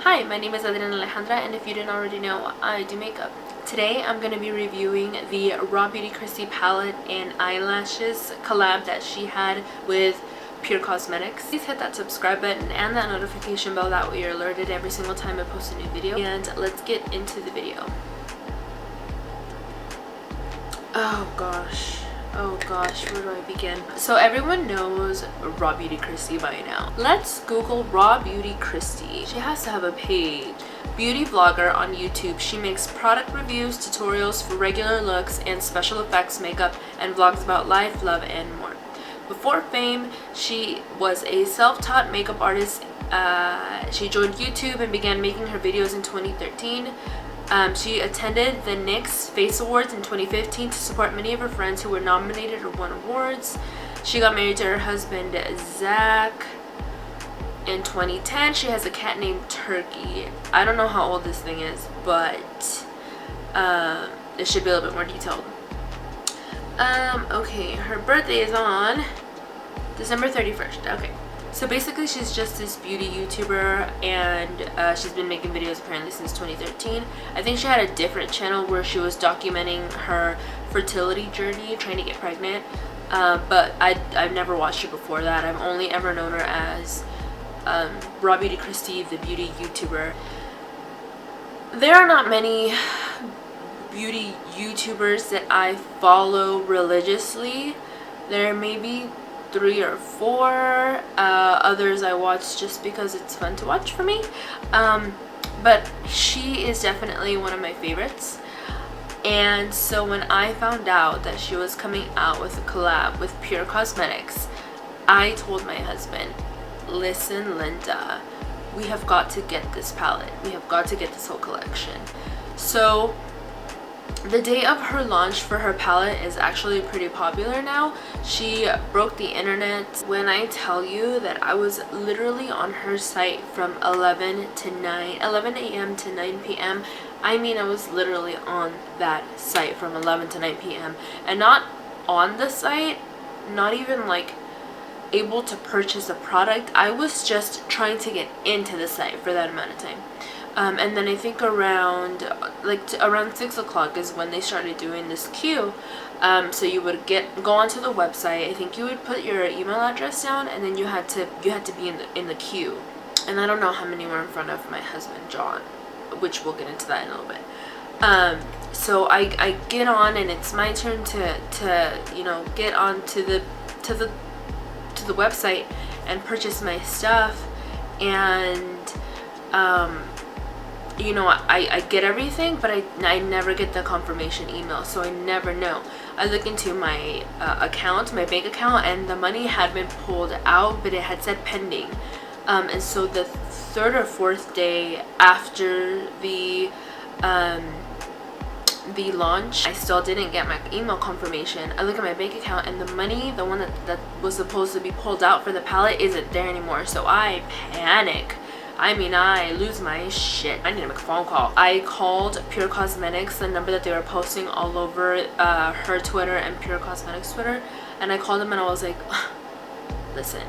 Hi, my name is Adriana Alejandra, and if you didn't already know, I do makeup. Today I'm going to be reviewing the Raw Beauty Kristi palette and eyelashes collab that she had with PUR Cosmetics. Please hit that subscribe button and that notification bell, that way you're alerted every single time I post a new video. And let's get into the video. Oh gosh, where do I begin? So everyone knows Raw Beauty Kristi by now. Let's Google Raw Beauty Kristi. She has to have a page. Beauty vlogger on YouTube. She makes product reviews, tutorials for regular looks and special effects makeup, and vlogs about life, love, and more. Before fame, she was a self-taught makeup artist. She joined YouTube and began making her videos in 2013. She attended the NYX Face Awards in 2015 to support many of her friends who were nominated or won awards. She got married to her husband Zach in 2010. She has a cat named Turkey. I don't know how old this thing is, but it should be a little bit more detailed. Okay, her birthday is on December 31st. Okay. So basically she's just this beauty YouTuber, and she's been making videos apparently since 2013. I think she had a different channel where she was documenting her fertility journey, trying to get pregnant. But I've never watched her before that. I've only ever known her as Raw Beauty Kristi, the beauty YouTuber. There are not many beauty YouTubers that I follow religiously. There may be 3 or 4 others I watch just because it's fun to watch for me, but she is definitely one of my favorites. And so when I found out that she was coming out with a collab with PUR Cosmetics, I told my husband, listen Linda, we have got to get this palette, we have got to get this whole collection. So the day of her launch for her palette is actually pretty popular now. She broke the internet. When I tell you that I was literally on her site from 11 a.m. to 9 p.m. I mean, I was literally on that site from 11 to 9 p.m. and not on the site, not even like able to purchase a product. I was just trying to get into the site for that amount of time. And then I think around 6 o'clock is when they started doing this queue. So you would go onto the website. I think you would put your email address down, and then you had to be in the queue. And I don't know how many were in front of my husband John, which we'll get into that in a little bit. So I get on, and it's my turn to get on to the website and purchase my stuff. And I get everything, but I never get the confirmation email, so I never know. I look into my account, my bank account, and the money had been pulled out, but it had said pending. And so the 3rd or 4th day after the launch, I still didn't get my email confirmation. I look at my bank account, and the money, the one that was supposed to be pulled out for the palette, isn't there anymore. So I panic. I mean, I lose my shit. I need to make a phone call. I called PUR Cosmetics, the number that they were posting all over her Twitter and PUR Cosmetics Twitter, and I called them and I was like, listen,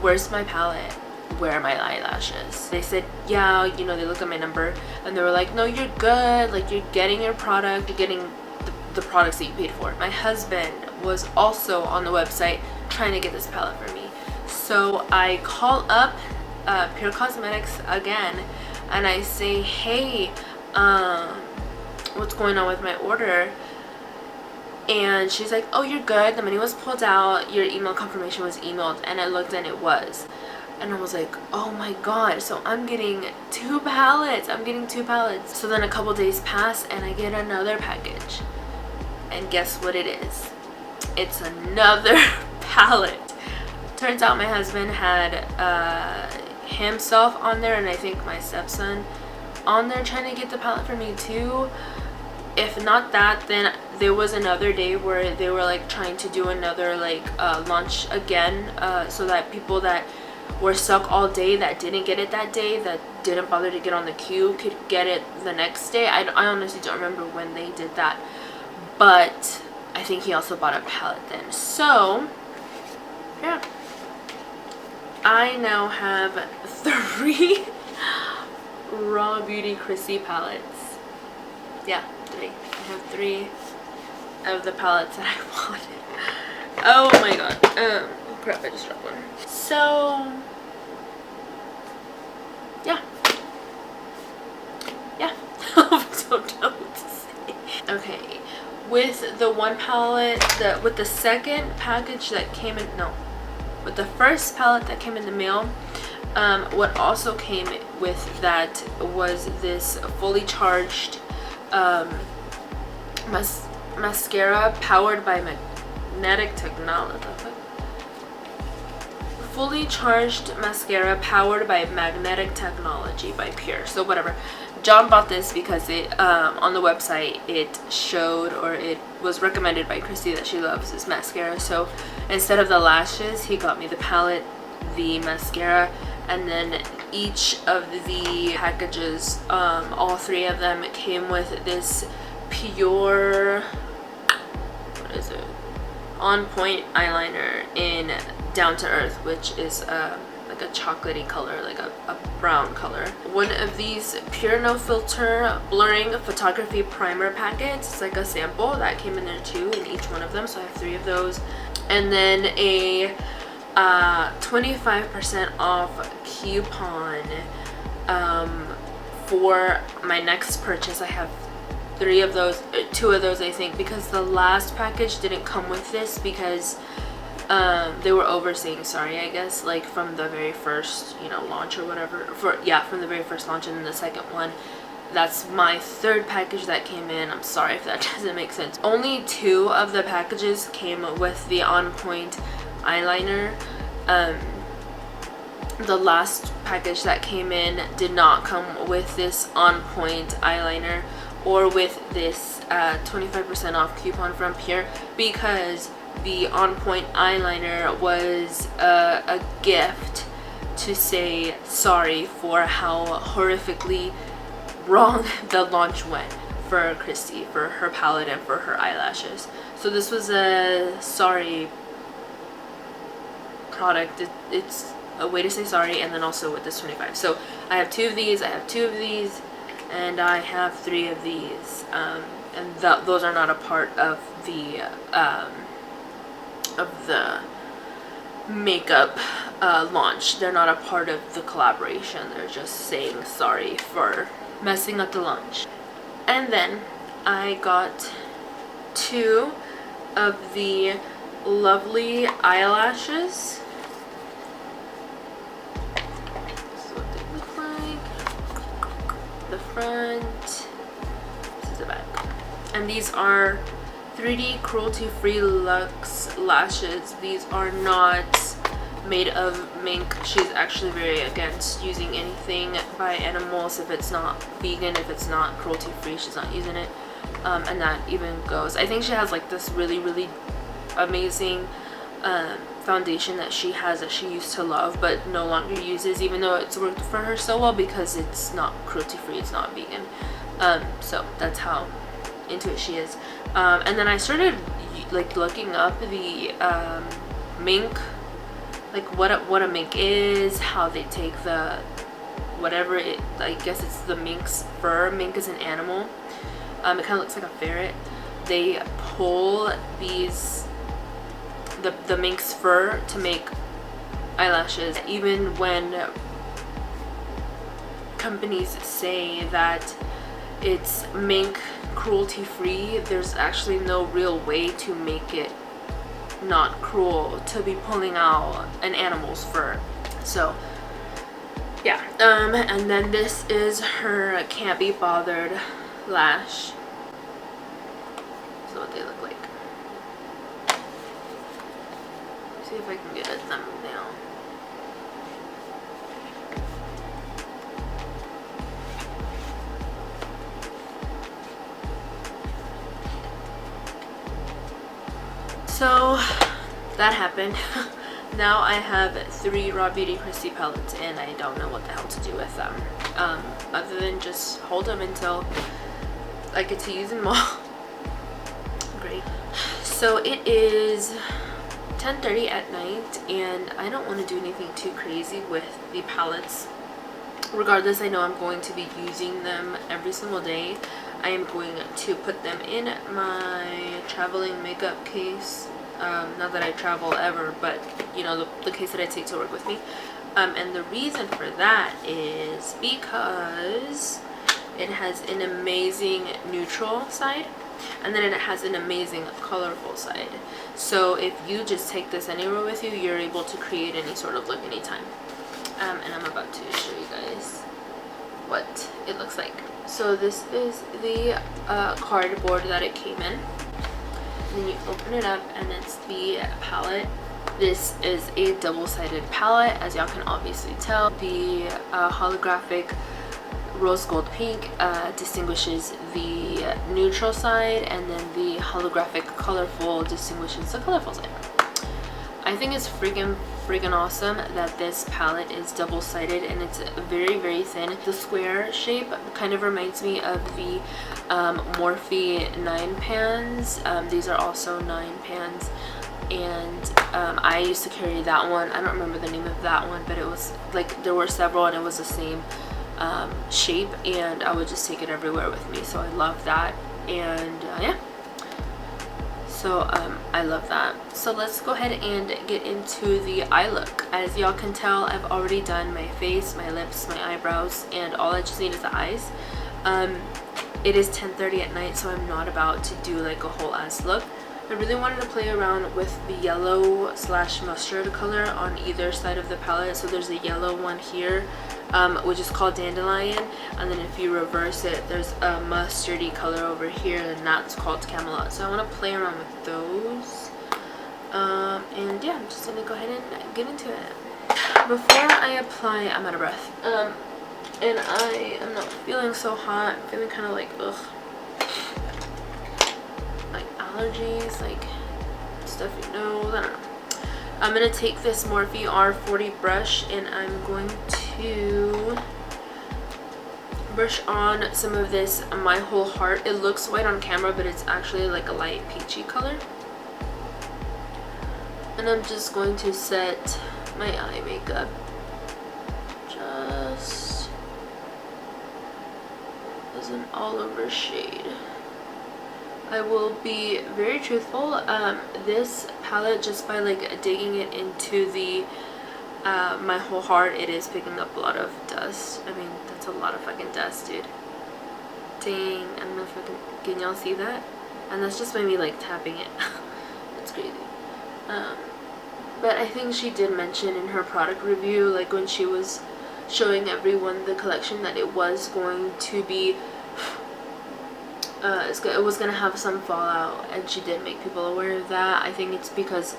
where's my palette? Where are my eyelashes? They said, yeah, they looked at my number and they were like, no, you're good. Like, you're getting your product, you're getting the products that you paid for. My husband was also on the website trying to get this palette for me. So I call up PUR Cosmetics again, and I say, hey, what's going on with my order? And she's like, oh, you're good, the money was pulled out, your email confirmation was emailed. And I looked, and it was. And I was like, oh my god, so I'm getting 2 palettes. So then a couple days pass, and I get another package. And guess what it is? It's another palette. Turns out my husband had himself on there, and I think my stepson on there trying to get the palette for me too. If not that, then there was another day where they were like trying to do another launch again, so that people that were stuck all day, that didn't get it that day, that didn't bother to get on the queue, could get it the next day. I honestly don't remember when they did that, but I think he also bought a palette then. So yeah, I now have 3 Raw Beauty Kristi palettes. Yeah, 3. I have 3 of the palettes that I wanted. Oh my god. Oh crap, I just dropped one. So yeah. Yeah. I don't know what to say. Okay. With the one palette, with the second package that came in, no. With the first palette that came in the mail, what also came with that was this fully charged mascara powered by magnetic technology. Fully charged mascara powered by magnetic technology by PUR. So whatever. John bought this because it on the website it showed, or it was recommended by Kristi that she loves this mascara. So instead of the lashes, he got me the palette, the mascara, and then each of the packages, all 3 of them, came with this PUR, what is it, On Point eyeliner in Down to Earth, which is like a chocolatey color, like a brown color. One of these PUR No Filter Blurring Photography Primer packets. It's like a sample that came in there too, in each one of them, so I have 3 of those. And then a 25% off coupon for my next purchase. I have 3 of those, 2 of those I think, because the last package didn't come with this because they were over saying sorry, I guess, like from the very first, you know, launch or whatever. From the very first launch. And then the second one, that's my 3rd package that came in. I'm sorry if that doesn't make sense. Only 2 of the packages came with the On Point eyeliner. The last package that came in did not come with this On Point eyeliner or with this 25% off coupon from PUR, because the On Point eyeliner was a gift to say sorry for how horrifically wrong the launch went for Kristi, for her palette and for her eyelashes. So this was a sorry product. It's a way to say sorry, and then also with this 25. So I have 2 of these, I have 2 of these, and I have 3 of these, and those are not a part of the makeup launch. They're not a part of the collaboration. They're just saying sorry for messing up the launch. And then I got 2 of the lovely eyelashes. This is what they look like. The front. This is the back. And these are 3D cruelty-free luxe lashes. These are not made of mink. She's actually very against using anything by animals if it's not vegan, if it's not cruelty-free, she's not using it. And that even goes, I think she has like this really amazing foundation that she has that she used to love but no longer uses, even though it's worked for her so well because it's not cruelty-free, it's not vegan. So that's how into it she is. And then I started like looking up the mink, like what a mink is, how they take the whatever it, I guess it's the mink's fur. Mink is an animal. It kind of looks like a ferret. They pull these the mink's fur to make eyelashes. Even when companies say that it's mink cruelty free, there's actually no real way to make it not cruel to be pulling out an animal's fur. So yeah, and then this is her Can't Be Bothered lash. This is what they look like. See if I can get a thumbnail. So that happened. Now I have 3 Raw Beauty Kristi palettes and I don't know what the hell to do with them. Other than just hold them until I get to use them all. Great. So it is 10:30 at night, and I don't want to do anything too crazy with the palettes. Regardless, I know I'm going to be using them every single day. I am going to put them in my traveling makeup case. Not that I travel ever, but you know, the case that I take to work with me. And the reason for that is because it has an amazing neutral side, and then it has an amazing colorful side. So if you just take this anywhere with you, you're able to create any sort of look anytime. And I'm about to show you guys what it looks like. So this is the cardboard that it came in. And then you open it up, and it's the palette. This is a double-sided palette, as y'all can obviously tell. The holographic rose gold pink distinguishes the neutral side, and then the holographic colorful distinguishes the colorful side. I think it's freaking awesome that this palette is double-sided, and it's very thin. The square shape kind of reminds me of the Morphe 9 pans. These are also 9 pans, and I used to carry that one. I don't remember the name of that one, but it was like there were several, and it was the same shape, and I would just take it everywhere with me. So I love that, and yeah. So I love that. So let's go ahead and get into the eye look. As y'all can tell, I've already done my face, my lips, my eyebrows, and all I just need is the eyes. It is 10:30 at night, so I'm not about to do like a whole ass look. I really wanted to play around with the yellow / mustard color on either side of the palette. So there's a yellow one here, which is called Dandelion, and then if you reverse it, there's a mustardy color over here, and that's called Camelot. So I want to play around with those, and yeah, I'm just gonna go ahead and get into it. Before I apply, I'm out of breath, and I am not feeling so hot. I'm feeling kind of like ugh, like allergies, like stuffy nose, I don't know. I'm going to take this Morphe R40 brush, and I'm going to brush on some of this My Whole Heart. It looks white on camera, but it's actually like a light peachy color. And I'm just going to set my eye makeup just as an all over shade. I will be very truthful. This palette, just by like digging it into the My Whole Heart, it is picking up a lot of dust. I mean, that's a lot of fucking dust, dude. Dang, I don't know if I can y'all see that? And that's just by me like tapping it. It's crazy. But I think she did mention in her product review, like when she was showing everyone the collection, that it was going to be it was gonna have some fallout, and she did make people aware of that. I think it's because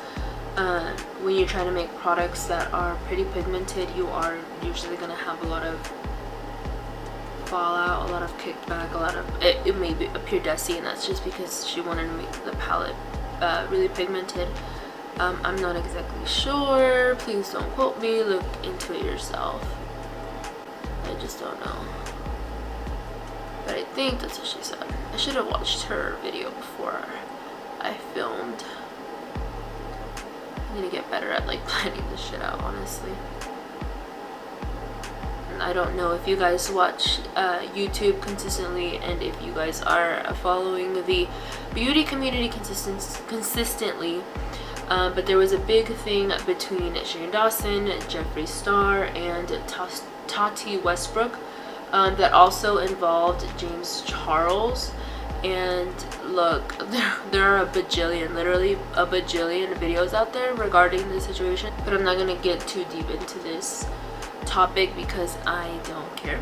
when you try to make products that are pretty pigmented, you are usually gonna have a lot of fallout, a lot of kickback, a lot of it may appear dusty, and that's just because she wanted to make the palette really pigmented. I'm not exactly sure, please don't quote me, look into it yourself. I just don't know, but I think that's what she said. I should have watched her video before I filmed. I'm gonna get better at like planning this shit out, honestly. And I don't know if you guys watch YouTube consistently, and if you guys are following the beauty community consistently, but there was a big thing between Shane Dawson, Jeffree Star, and Tati Westbrook that also involved James Charles. And look, there are a bajillion, literally a bajillion videos out there regarding this situation, but I'm not gonna get too deep into this topic because I don't care.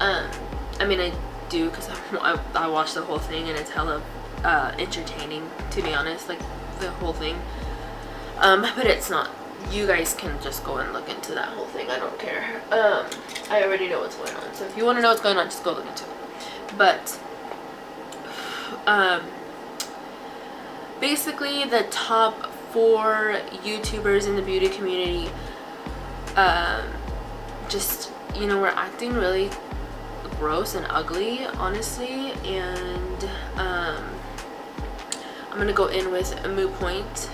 I mean, I do, because I watched the whole thing, and it's hella entertaining, to be honest, like the whole thing. But it's not. You guys can just go and look into that whole thing. I don't care. I already know what's going on. So if you want to know what's going on, just go look into it. But basically, the top 4 YouTubers in the beauty community, just, you know, were acting really gross and ugly, honestly. And I'm gonna go in with a mood point.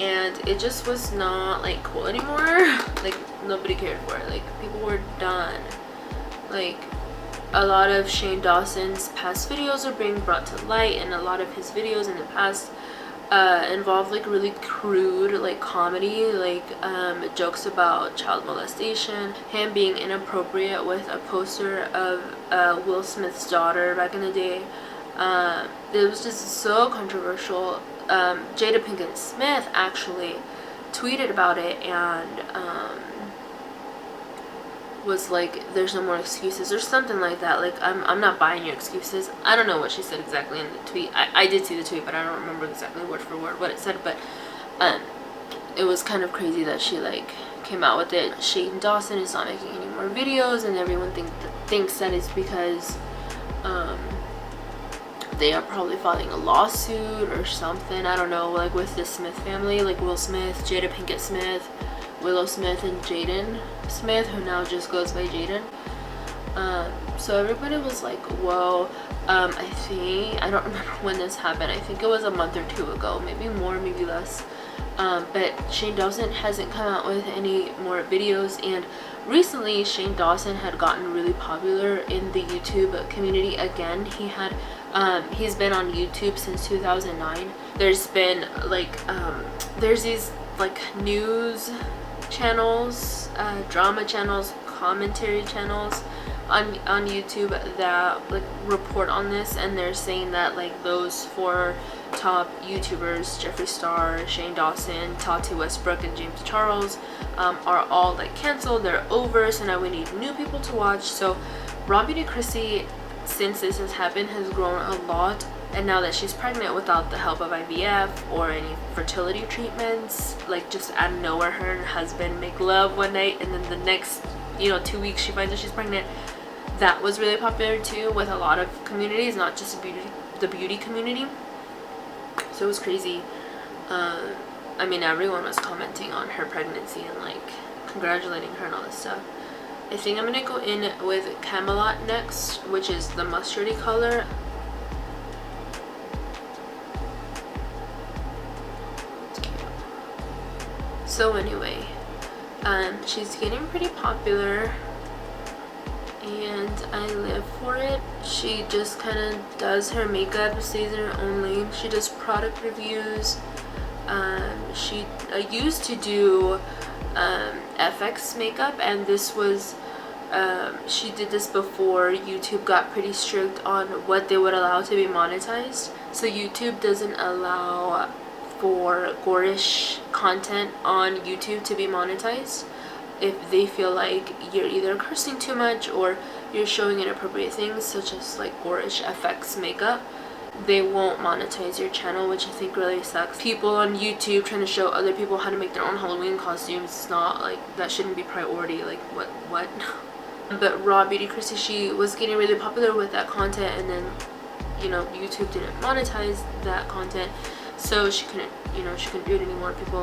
and it just was not like cool anymore. Like nobody cared for it. Like people were done. Like a lot of Shane Dawson's past videos are being brought to light, and a lot of his videos in the past involved like really crude like comedy, like jokes about child molestation, him being inappropriate with a poster of Will Smith's daughter back in the day. It was just so controversial. Jada Pinkett Smith actually tweeted about it and was like, there's no more excuses or something like that. Like, I'm not buying your excuses. I don't know what she said exactly in the tweet. I did see the tweet, but I don't remember exactly word for word what it said. But it was kind of crazy that she like came out with it. Shane Dawson is not making any more videos, and everyone thinks that it's because they are probably filing a lawsuit or something. I don't know, like with the Smith family, like Will Smith, Jada Pinkett Smith, Willow Smith, and Jaden Smith, who now just goes by Jaden. So everybody was like, whoa. I don't remember when this happened. I think it was a month or two ago, maybe more, maybe less. But Shane Dawson hasn't come out with any more videos, and recently Shane Dawson had gotten really popular in the YouTube community again. He's been on YouTube since 2009. There's been like there's these like news channels, drama channels, commentary channels on YouTube that like report on this, and they're saying that like those 4 top YouTubers, Jeffree Star, Shane Dawson, Tati Westbrook, and James Charles, are all like canceled. They're over, so now we need new people to watch. So Raw Beauty Kristi, since this has happened, has grown a lot, and now that she's pregnant without the help of IVF or any fertility treatments, like just out of nowhere her and her husband make love one night, and then the next 2 weeks she finds out she's pregnant. That was really popular too with a lot of communities, not just the beauty community. So it was crazy. I mean, everyone was commenting on her pregnancy and like congratulating her and all this stuff. I think I'm gonna go in with Camelot next, which is the mustardy color. So anyway, she's getting pretty popular, and I live for it. She just kind of does her makeup season only. She does product reviews. She used to do FX makeup, and this was she did this before YouTube got pretty strict on what they would allow to be monetized. So YouTube doesn't allow for gore-ish content on YouTube to be monetized. If they feel like you're either cursing too much or you're showing inappropriate things, such as like gore-ish FX makeup, they won't monetize your channel, which I think really sucks. People on YouTube trying to show other people how to make their own Halloween costumes, it's not like, that shouldn't be priority. Like what But Raw Beauty Kristi, she was getting really popular with that content, and then YouTube didn't monetize that content, so she couldn't do it anymore. People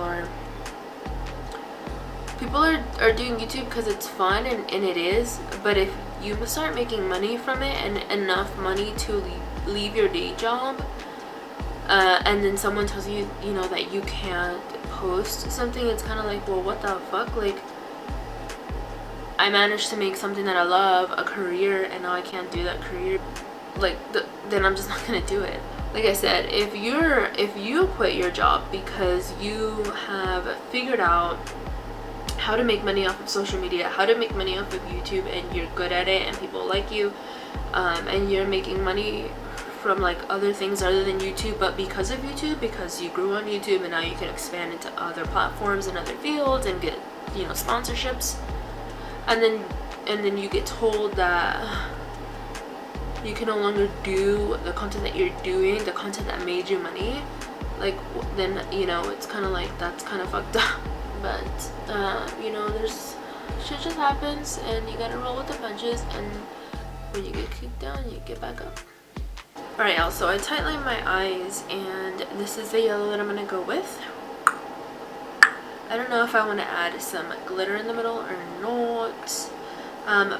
are doing YouTube because it's fun, and it is, but if you start making money from it, and enough money to leave your day job, and then someone tells you that you can't post something, it's kind of like, well, what the fuck? Like, I managed to make something that I love a career, and now I can't do that career. Like, then I'm just not gonna do it. Like I said, if you quit your job because you have figured out how to make money off of social media, how to make money off of YouTube, and you're good at it, and people like you, and you're making money from like other things other than YouTube, but because of YouTube, because you grew on YouTube, and now you can expand into other platforms and other fields and get sponsorships, and then you get told that you can no longer do the content that you're doing, the content that made you money, like, then it's kind of like, that's kind of fucked up. But there's shit just happens, and you gotta roll with the punches, and when you get kicked down, you get back up. Alright, y'all, so I tightlined my eyes, and this is the yellow that I'm gonna go with. I don't know if I want to add some glitter in the middle or not,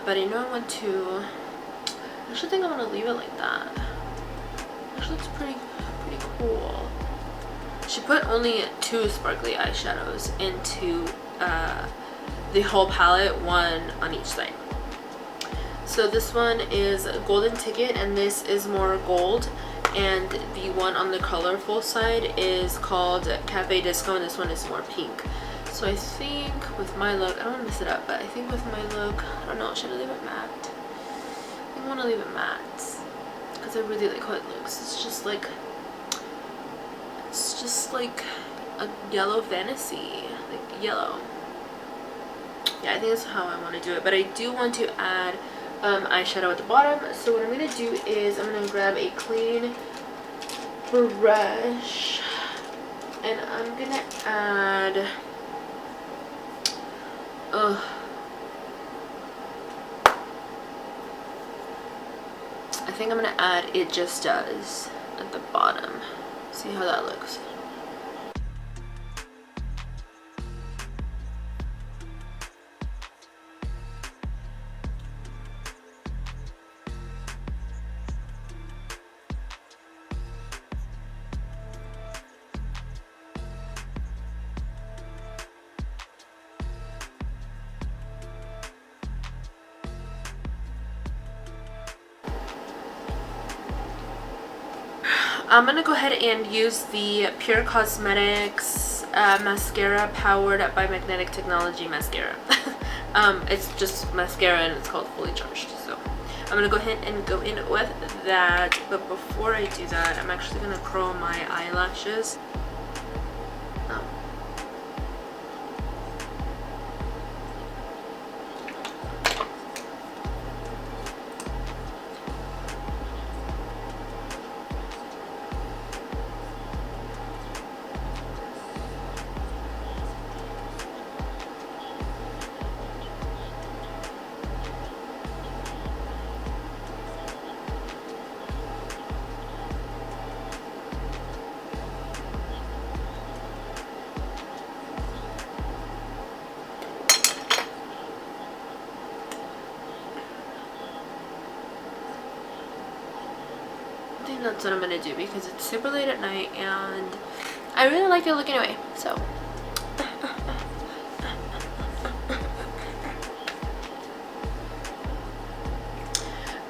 but I know I want to. I actually think I want to leave it like that. Actually looks pretty cool. She put only 2 sparkly eyeshadows into the whole palette, one on each side. So this one is Golden Ticket, and this is more gold, and the one on the colorful side is called Cafe Disco, and this one is more pink. So I think with my look, I don't want to mess it up, but I think with my look, I don't know, should I leave it matte? I think I want to leave it matte because I really like how it looks. It's just like a yellow fantasy, like yellow. Yeah, I think that's how I want to do it, but I do want to add eyeshadow at the bottom. So what I'm going to do is I'm going to grab a clean brush and I'm going to add I think I'm going to add It Just Does at the bottom. See how that looks. I'm going to go ahead and use the PUR Cosmetics mascara powered by magnetic technology mascara. It's just mascara and it's called Fully Charged. So I'm going to go ahead and go in with that. But before I do that, I'm actually going to curl my eyelashes. I think that's what I'm gonna do because it's super late at night and I really like the look anyway, so.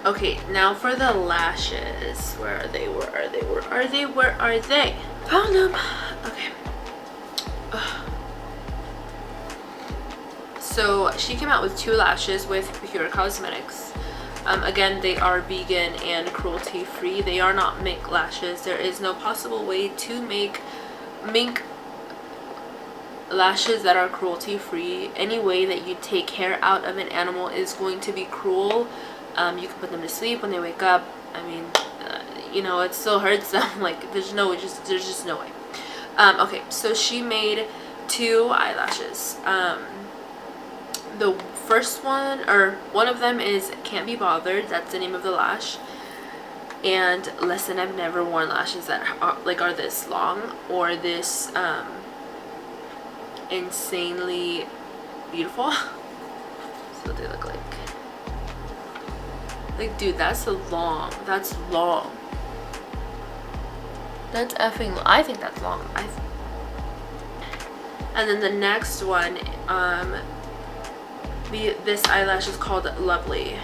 Okay, now for the lashes. Where are they? Where are they? Where are they? Where are they? Found them. Okay. So she came out with 2 lashes with PUR Cosmetics. Again, they are vegan and cruelty free. They are not mink lashes. There is no possible way to make mink lashes that are cruelty free. Any way that you take hair out of an animal is going to be cruel. You can put them to sleep when they wake up. I mean, you know, it still hurts them. Like, there's just no way. Okay, so she made 2 eyelashes. The first one, or one of them, is Can't Be Bothered. That's the name of the lash. And listen, I've never worn lashes that are this long or this insanely beautiful. That's what they look like. Like, dude, that's long. That's long. That's effing long. I think that's long. And then the next one, this eyelash is called Lovely.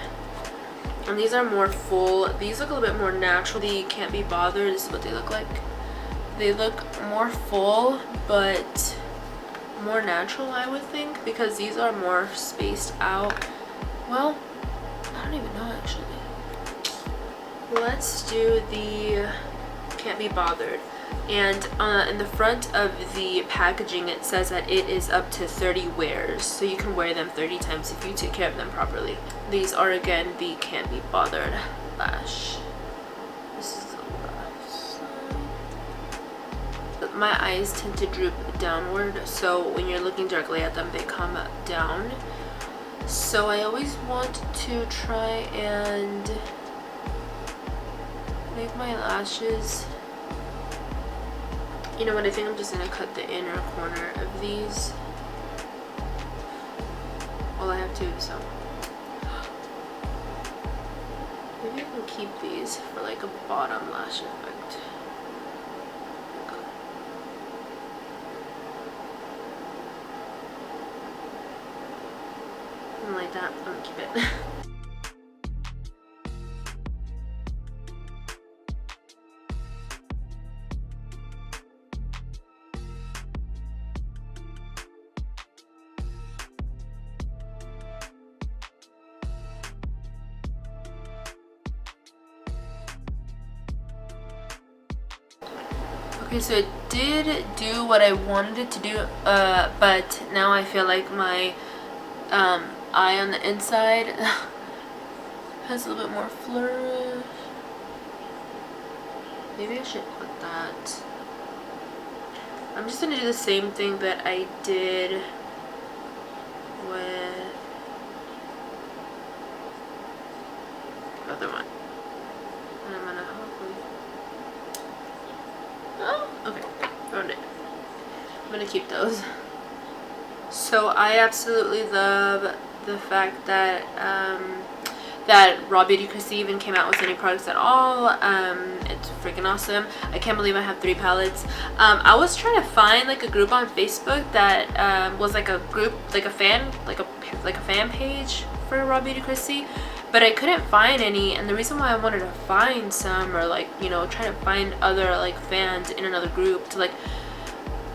And these are more full. These look a little bit more natural. The Can't Be Bothered, this is what they look like. They look more full, but more natural, I would think, because these are more spaced out. Well, I don't even know actually. Let's do the Can't Be Bothered. And in the front of the packaging it says that it is up to 30 wears, so you can wear them 30 times if you take care of them properly. These are again the Can't Be Bothered lash. This is the left side. My eyes tend to droop downward, so when you're looking directly at them they come down. So I always want to try and make my lashes. You know what, I think I'm just going to cut the inner corner of these. Well, I have 2, so. Maybe I can keep these for like a bottom lash effect. like that. I'm gonna keep it. Okay, so it did do what I wanted it to do, but now I feel like my eye on the inside has a little bit more flourish. Maybe I should put that. I'm just gonna do the same thing that I did with the other one. And I'm gonna hopefully... Oh, okay, found it. I'm gonna keep those. So I absolutely love the fact that that Raw Beauty Kristi even came out with any products at all. It's freaking awesome. I can't believe I have 3 palettes. I was trying to find like a group on Facebook that was like a group, like a fan page for Raw Beauty Kristi, but I couldn't find any. And the reason why I wanted to find some, or like, you know, try to find other like fans in another group to like,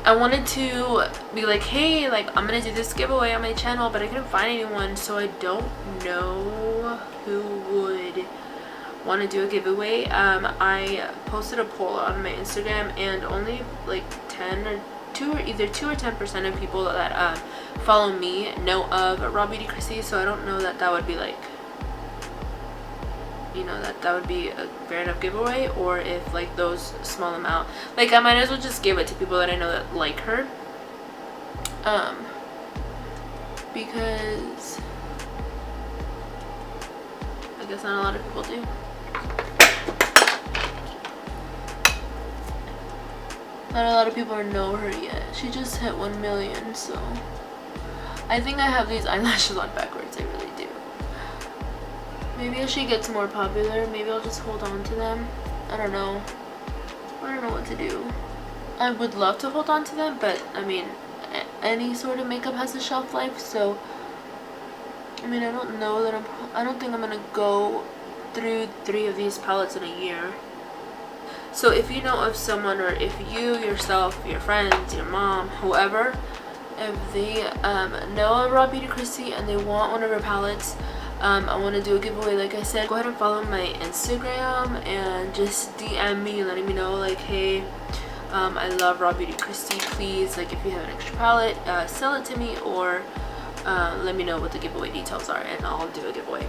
I wanted to be like, hey, like I'm gonna do this giveaway on my channel, but I couldn't find anyone, so I don't know who would want to do a giveaway. I posted a poll on my Instagram, and only like either 2 or 10% of people that follow me know of Raw Beauty Kristi, so I don't know that that would be like, you know, that would be a fair enough giveaway, or if like those small amount, like I might as well just give it to people that I know that like her, because I guess not a lot of people do. Not a lot of people know her yet. She just hit 1 million, so I think I have these eyelashes on backwards. I really do. Maybe as she gets more popular, maybe I'll just hold on to them. I don't know. I don't know what to do. I would love to hold on to them, but I mean, any sort of makeup has a shelf life, so I mean, I don't know that I don't think I'm gonna go through 3 of these palettes in a year. So if you know of someone, or if you yourself, your friends, your mom, whoever, if they know of Raw Beauty Kristi and they want one of her palettes, I want to do a giveaway. Like I said, go ahead and follow my Instagram and just DM me letting me know like, hey, I love Raw Beauty Kristi, please, like if you have an extra palette, sell it to me, or let me know what the giveaway details are and I'll do a giveaway.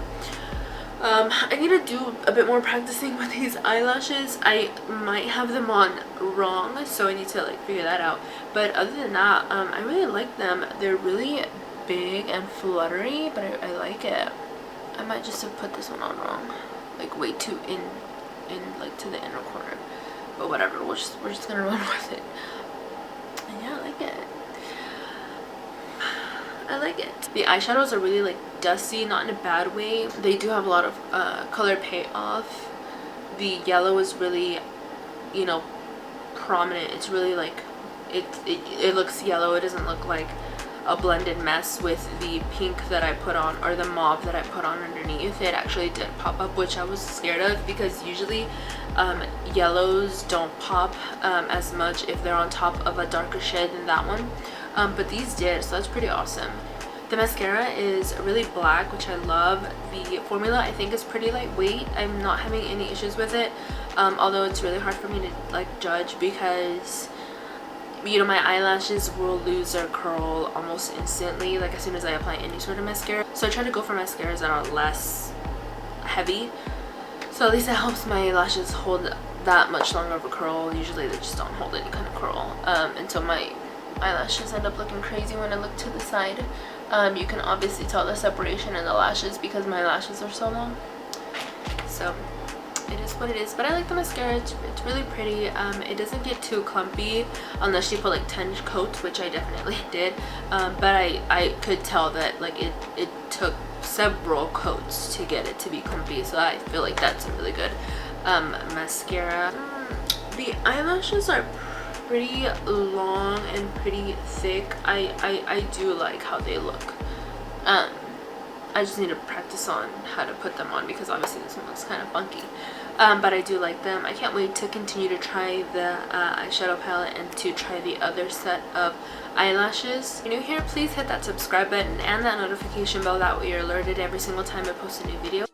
I need to do a bit more practicing with these eyelashes. I might have them on wrong, so I need to like figure that out, but other than that, I really like them. They're really big and fluttery, but I like it. I might just have put this one on wrong, like way too in like to the inner corner, but whatever, we're just gonna run with it. And yeah, I like it. I like it. The eyeshadows are really like dusty, not in a bad way. They do have a lot of color payoff. The yellow is really, you know, prominent. It's really like it looks yellow. It doesn't look like a blended mess with the pink that I put on, or the mauve that I put on underneath. It actually did pop up, which I was scared of, because usually yellows don't pop as much if they're on top of a darker shade than that one, but these did, so that's pretty awesome. The mascara is really black, which I love. The formula I think is pretty lightweight. I'm not having any issues with it, although it's really hard for me to like judge, because you know, my eyelashes will lose their curl almost instantly, like as soon as I apply any sort of mascara. So I try to go for mascaras that are less heavy, so at least it helps my lashes hold that much longer of a curl. Usually they just don't hold any kind of curl until my eyelashes end up looking crazy when I look to the side. You can obviously tell the separation in the lashes because my lashes are so long. So it is what it is, but I like the mascara. It's really pretty. It doesn't get too clumpy unless you put like 10 coats, which I definitely did, but I could tell that like it took several coats to get it to be clumpy, so I feel like that's a really good mascara. The eyelashes are pretty long and pretty thick. I do like how they look. I just need to practice on how to put them on because obviously this one looks kind of funky. But I do like them. I can't wait to continue to try the eyeshadow palette and to try the other set of eyelashes. If you're new here, please hit that subscribe button and that notification bell. That way you're alerted every single time I post a new video.